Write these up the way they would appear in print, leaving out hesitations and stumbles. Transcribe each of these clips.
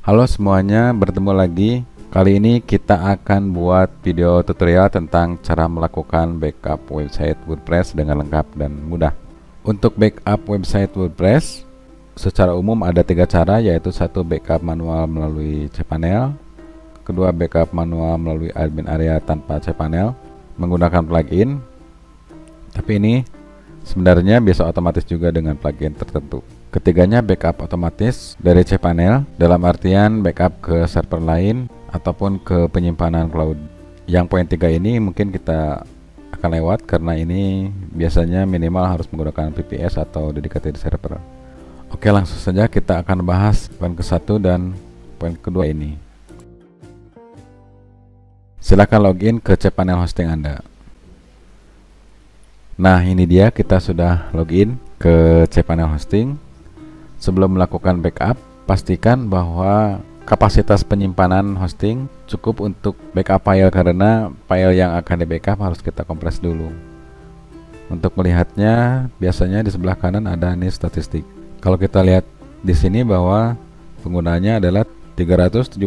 Halo semuanya, bertemu lagi. Kali ini kita akan buat video tutorial tentang cara melakukan backup website WordPress dengan lengkap dan mudah. Untuk backup website WordPress, secara umum ada 3 cara, yaitu satu backup manual melalui cPanel, kedua backup manual melalui admin area tanpa cPanel menggunakan plugin, tapi ini sebenarnya bisa otomatis juga dengan plugin tertentu. Ketiganya backup otomatis dari cPanel, dalam artian backup ke server lain ataupun ke penyimpanan cloud. Yang poin 3 ini mungkin kita akan lewat karena ini biasanya minimal harus menggunakan VPS atau dedicated server. Oke, langsung saja kita akan bahas poin ke-1 dan poin kedua ini. Silakan login ke cPanel hosting Anda. Nah, ini dia, kita sudah login ke cPanel hosting. Sebelum melakukan backup, pastikan bahwa kapasitas penyimpanan hosting cukup untuk backup file, karena file yang akan di backup harus kita kompres dulu. Untuk melihatnya, biasanya di sebelah kanan ada nih statistik. Kalau kita lihat di sini bahwa penggunanya adalah 371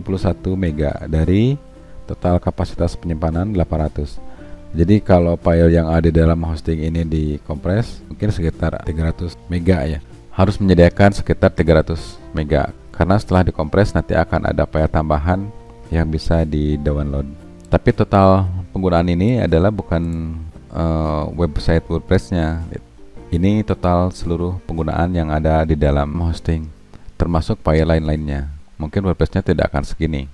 MB dari total kapasitas penyimpanan 800. Jadi kalau file yang ada di dalam hosting ini dikompres mungkin sekitar 300 MB ya. Harus menyediakan sekitar 300 MB, karena setelah dikompres nanti akan ada file tambahan yang bisa di-download. Tapi total penggunaan ini adalah bukan website WordPress-nya. Ini total seluruh penggunaan yang ada di dalam hosting, termasuk file lain-lainnya. Mungkin WordPress-nya tidak akan segini.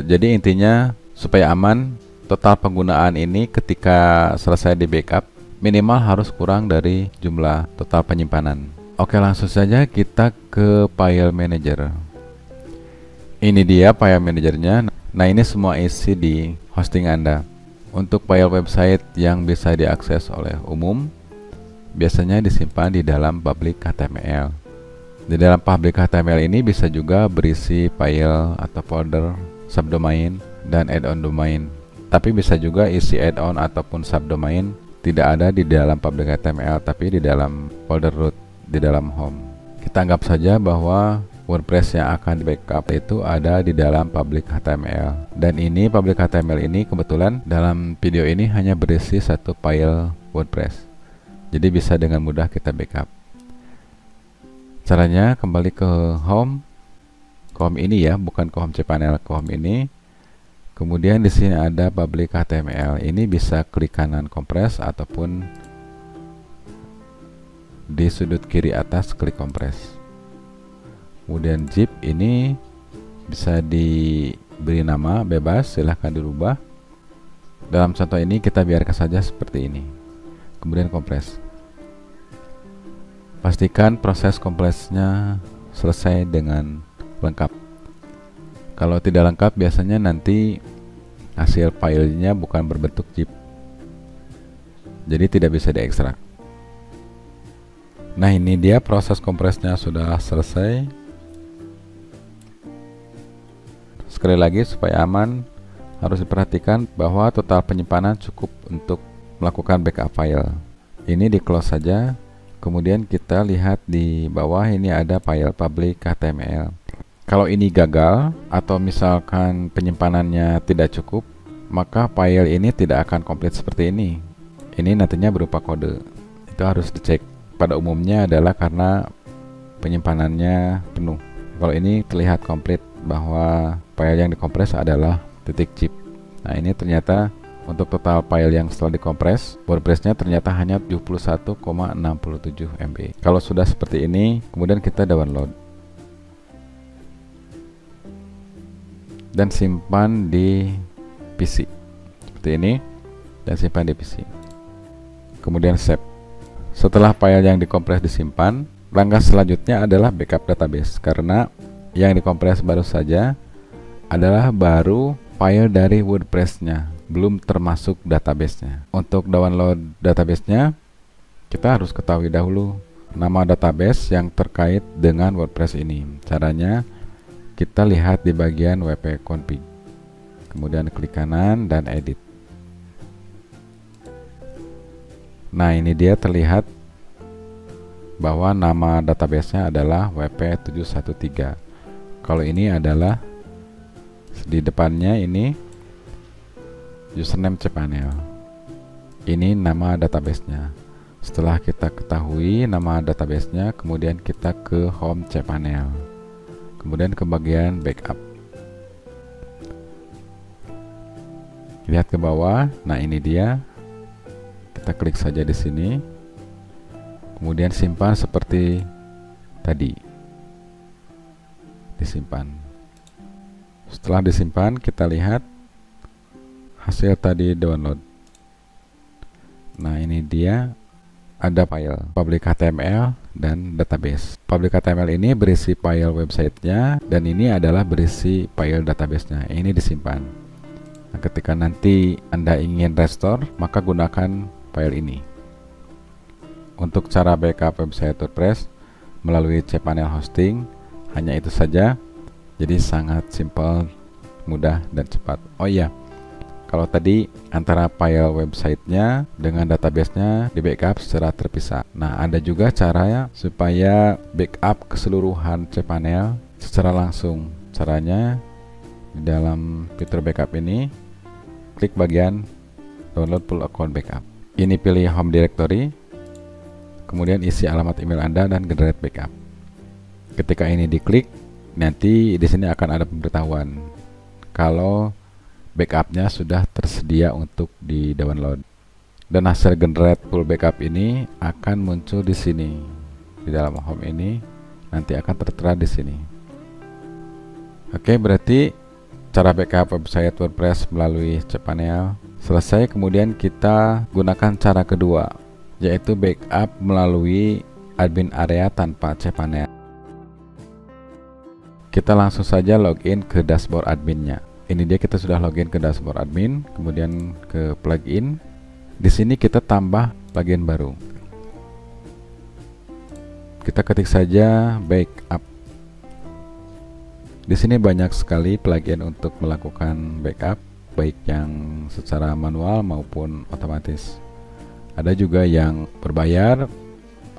Jadi intinya supaya aman, total penggunaan ini ketika selesai di backup minimal harus kurang dari jumlah total penyimpanan. Oke, langsung saja kita ke file manager. Ini dia file manajernya. Nah, ini semua isi di hosting Anda. Untuk file website yang bisa diakses oleh umum biasanya disimpan di dalam public HTML. Di dalam public HTML ini bisa juga berisi file atau folder, subdomain, dan add-on domain. Tapi bisa juga isi add-on ataupun subdomain tidak ada di dalam public HTML, tapi di dalam folder root di dalam home. Kita anggap saja bahwa WordPress yang akan di backup itu ada di dalam public HTML. Dan ini public HTML ini kebetulan dalam video ini hanya berisi satu file WordPress. Jadi bisa dengan mudah kita backup. Caranya kembali ke home ini ya, bukan ke home cPanel, ke home ini. Kemudian di sini ada public HTML. Ini bisa klik kanan kompres ataupun di sudut kiri atas klik kompres. Kemudian zip ini bisa diberi nama bebas, silahkan dirubah. Dalam contoh ini kita biarkan saja seperti ini. Kemudian kompres. Pastikan proses kompresnya selesai dengan lengkap. Kalau tidak lengkap biasanya nanti hasil filenya bukan berbentuk zip, jadi tidak bisa diekstrak. Nah, ini dia proses kompresnya sudah selesai. Sekali lagi supaya aman, harus diperhatikan bahwa total penyimpanan cukup untuk melakukan backup file. Ini di close saja. Kemudian kita lihat di bawah ini ada file public HTML. Kalau ini gagal atau misalkan penyimpanannya tidak cukup, maka file ini tidak akan komplit seperti ini. Ini nantinya berupa kode. Itu harus dicek. Pada umumnya adalah karena penyimpanannya penuh. Kalau ini terlihat komplit bahwa file yang dikompres adalah .zip. Nah, ini ternyata untuk total file yang setelah dikompres, WordPress-nya ternyata hanya 71,67 MB. Kalau sudah seperti ini, kemudian kita download dan simpan di PC seperti ini, dan simpan di PC. Kemudian save. Setelah file yang dikompres disimpan, langkah selanjutnya adalah backup database, karena yang dikompres baru saja adalah baru file dari WordPress-nya, belum termasuk database-nya. Untuk download database-nya, kita harus ketahui dahulu nama database yang terkait dengan WordPress ini. Caranya kita lihat di bagian wp config, kemudian klik kanan dan edit. Nah, ini dia terlihat bahwa nama databasenya adalah WP713. Kalau ini adalah di depannya ini username cPanel. Ini nama databasenya. Setelah kita ketahui nama databasenya, kemudian kita ke home cPanel, kemudian ke bagian backup. Lihat ke bawah. Nah, ini dia. Kita klik saja di sini. Kemudian simpan seperti tadi. Disimpan. Setelah disimpan, kita lihat hasil tadi download. Nah, ini dia. Ada file public HTML dan database. Public HTML ini berisi file websitenya, dan ini adalah berisi file databasenya. Ini disimpan. Nah, ketika nanti Anda ingin restore, maka gunakan file ini. Untuk cara backup website WordPress melalui cPanel Hosting, hanya itu saja. Jadi sangat simple, mudah, dan cepat. Oh iya, kalau tadi antara file websitenya dengan databasenya di backup secara terpisah. Nah, ada juga caranya supaya backup keseluruhan cPanel secara langsung. Caranya di dalam fitur backup ini, klik bagian download full account backup. Ini pilih home directory, kemudian isi alamat email Anda dan generate backup. Ketika ini diklik, nanti di sini akan ada pemberitahuan kalau backupnya sudah tersedia untuk di-download, dan hasil generate full backup ini akan muncul di sini di dalam home ini, nanti akan tertera di sini. Oke, berarti cara backup website WordPress melalui cPanel selesai. Kemudian kita gunakan cara kedua, yaitu backup melalui admin area tanpa cPanel. Kita langsung saja login ke dashboard adminnya. Ini dia, kita sudah login ke dashboard admin, kemudian ke plugin. Di sini kita tambah plugin baru. Kita ketik saja backup. Di sini banyak sekali plugin untuk melakukan backup, baik yang secara manual maupun otomatis. Ada juga yang berbayar,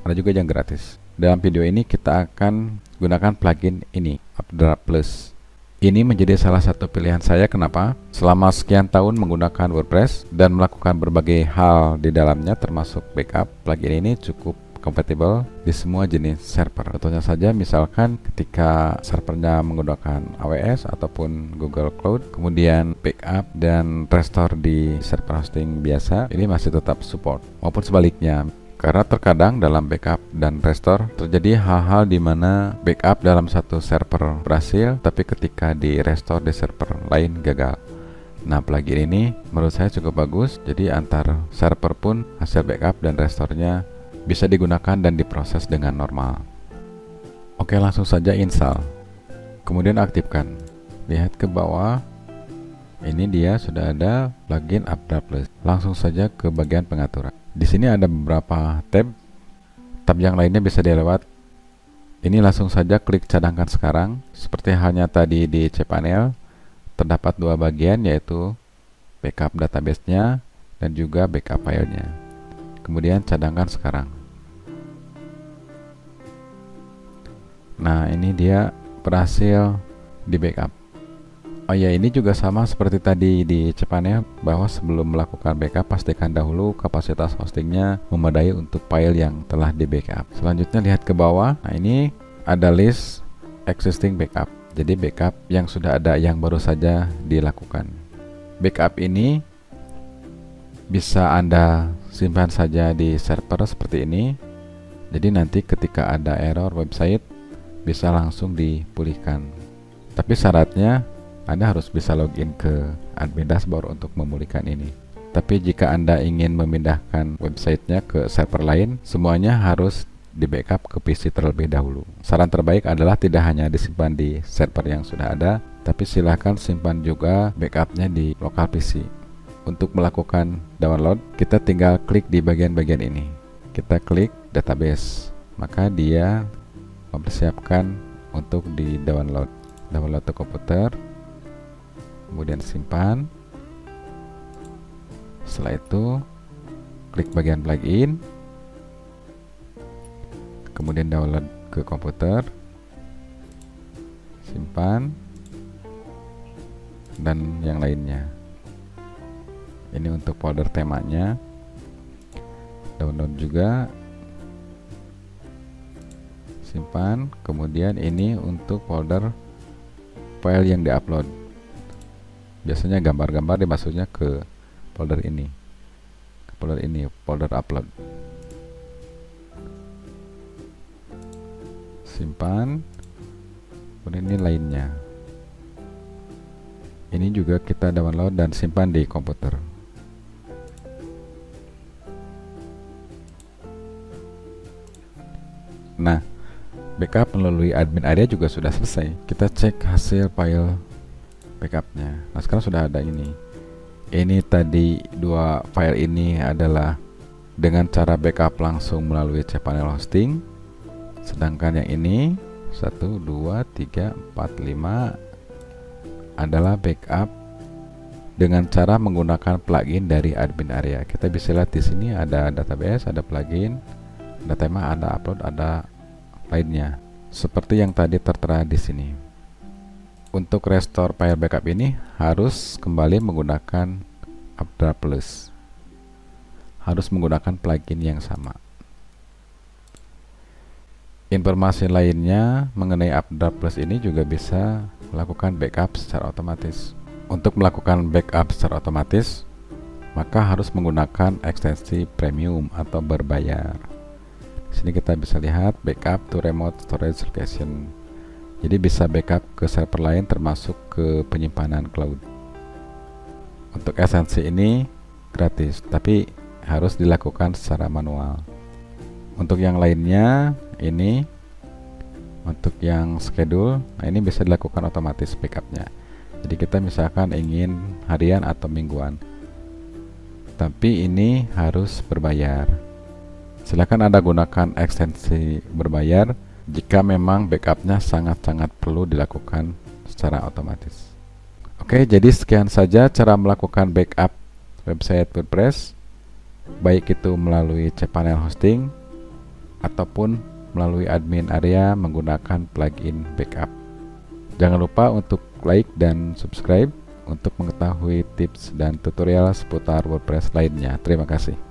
ada juga yang gratis. Dalam video ini kita akan gunakan plugin ini, Updraft Plus. Ini menjadi salah satu pilihan saya. Kenapa? Selama sekian tahun menggunakan WordPress dan melakukan berbagai hal di dalamnya termasuk backup, plugin ini cukup kompatibel di semua jenis server. Contohnya saja, misalkan ketika servernya menggunakan AWS ataupun Google Cloud, kemudian backup dan restore di server hosting biasa, ini masih tetap support. Maupun sebaliknya, karena terkadang dalam backup dan restore terjadi hal-hal di mana backup dalam satu server berhasil, tapi ketika di restore di server lain gagal. Nah, plugin ini menurut saya cukup bagus. Jadi antar server pun hasil backup dan restore-nya bisa digunakan dan diproses dengan normal. Oke, langsung saja install. Kemudian aktifkan. Lihat ke bawah. Ini dia sudah ada plugin Updraft Plus. Langsung saja ke bagian pengaturan. Di sini ada beberapa tab. Tab yang lainnya bisa dilewat. Ini langsung saja klik cadangkan sekarang. Seperti halnya tadi di cPanel, terdapat dua bagian, yaitu backup database-nya dan juga backup filenya. Kemudian cadangkan sekarang. Nah, ini dia berhasil di backup. Oh ya, ini juga sama seperti tadi di cPanel, bahwa sebelum melakukan backup pastikan dahulu kapasitas hostingnya memadai untuk file yang telah di backup. Selanjutnya lihat ke bawah. Nah, ini ada list existing backup. Jadi backup yang sudah ada yang baru saja dilakukan. Backup ini bisa Anda simpan saja di server seperti ini. Jadi nanti ketika ada error website bisa langsung dipulihkan. Tapi syaratnya Anda harus bisa login ke admin dashboard untuk memulihkan ini. Tapi jika Anda ingin memindahkan websitenya ke server lain, semuanya harus di backup ke PC terlebih dahulu. Saran terbaik adalah tidak hanya disimpan di server yang sudah ada, tapi silahkan simpan juga backupnya di lokal PC. Untuk melakukan download, kita tinggal klik di bagian-bagian ini. Kita klik database, maka dia mempersiapkan untuk di download. Download ke komputer, kemudian simpan. Setelah itu klik bagian plugin, kemudian download ke komputer, simpan, dan yang lainnya. Ini untuk folder temanya, download juga, simpan. Kemudian ini untuk folder file yang diupload. Biasanya gambar-gambar dimasuknya ke folder ini, folder upload. Simpan. Kemudian ini lainnya. Ini juga kita download dan simpan di komputer. Nah, backup melalui admin area juga sudah selesai. Kita cek hasil file backupnya. Nah, sekarang sudah ada ini. Ini tadi dua file ini adalah dengan cara backup langsung melalui cPanel Hosting. Sedangkan yang ini 1, 2, 3, 4, 5 adalah backup dengan cara menggunakan plugin dari admin area. Kita bisa lihat di sini ada database, ada plugin, ada tema, ada upload, ada lainnya. Seperti yang tadi tertera di sini. Untuk restore file backup ini harus kembali menggunakan Updraft Plus. Harus menggunakan plugin yang sama. Informasi lainnya mengenai Updraft Plus ini juga bisa melakukan backup secara otomatis. Untuk melakukan backup secara otomatis, maka harus menggunakan ekstensi premium atau berbayar. Di sini kita bisa lihat backup to remote storage location. Jadi bisa backup ke server lain termasuk ke penyimpanan cloud. Untuk ekstensi ini gratis, tapi harus dilakukan secara manual. Untuk yang lainnya ini untuk yang schedule, nah ini bisa dilakukan otomatis backupnya. Jadi kita misalkan ingin harian atau mingguan, tapi ini harus berbayar. Silakan Anda gunakan ekstensi berbayar jika memang backupnya sangat-sangat perlu dilakukan secara otomatis. Oke, jadi sekian saja cara melakukan backup website WordPress, baik itu melalui cPanel Hosting ataupun melalui admin area menggunakan plugin backup. Jangan lupa untuk like dan subscribe untuk mengetahui tips dan tutorial seputar WordPress lainnya. Terima kasih.